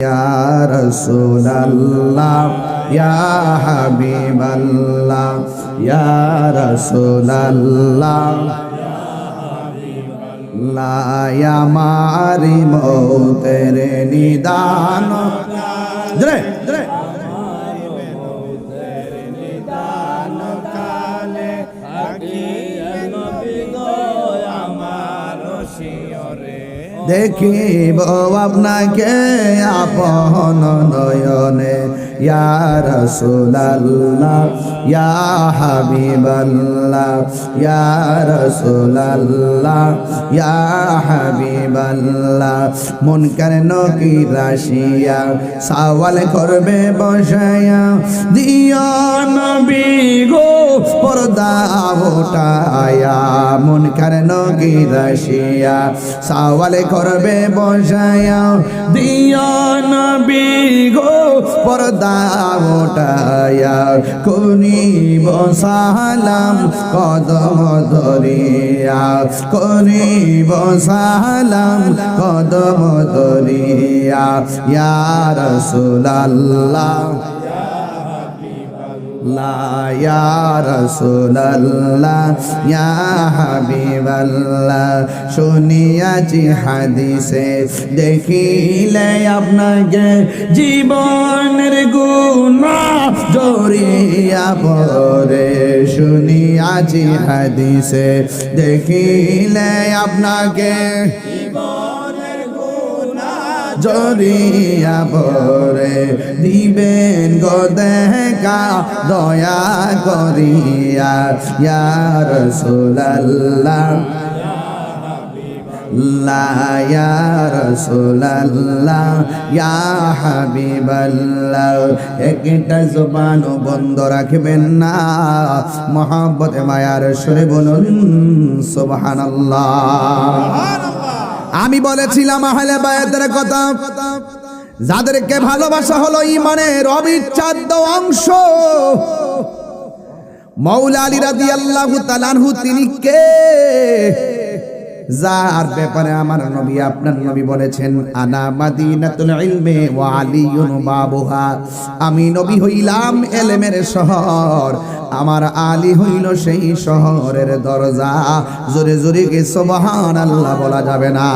Ya Rasulallah, Ya Habiballah, Ya Rasulallah, La ya mari mautere nidan. Jre jre দেখিব আপনাকে আপন নয়নে ইয়া রাসূলুল্লাহ ইয়া হাবিবাল্লাহ ইয়া রাসূলুল্লাহ ইয়া হাবিবাল্লাহ মুনকার নকির রাশিয়া সওয়াল করবে বসায়া দিও নবী গো পর্দা উঠায়া মুনকার নকির রাশিয়া সওয়াল করবে বসায়া দিও নবী গো পর্দা উঠায়া করিব সালাম কদম ধরিয়া করিব সালাম কদম ধরিয়া ইয়া রাসূলুল্লাহ লা ইয়া রাসূলুল্লাহ ইয়া হাবিবাল্লাহ শুনিয়াছি হাদিসে দেখিলে আপনাকে জীবনের গুনাহ জড়িয়া পড়ে শুনিয়াছি হাদিসে দেখিলে আপনাকে জড়িয়া পরে দিবেন গো দেখা দয়া করিয়া ইয়া রাসূলুল্লাহ লা ইয়া রাসূলুল্লাহ ইয়া হাবিবাল্লাহ একটা জবান বন্ধ রাখবেন না মহব্বতে মায়ার সুরে বলুন সুবহানাল্লাহ। আমি বলেছিলাম আহলে বায়াতের কথা, যাদেরকে ভালোবাসা হলো ঈমানের অবিচ্ছেদ্য অংশ। মাওলা আলী রাদিয়াল্লাহু তাআলা আনহু তিনি কে? যার ব্যাপারে আমার নবী আপনার নবী বলেছেন আনা মাদিনাতুল ইলমি ওয়া আলিয়ুন বাবুহা, আমি নবী হইলাম ইলমের শহর, আমার আলী হইল সেই শহরের দরজা। জোরে জোরে কে সুবহানাল্লাহ বলা যাবে না?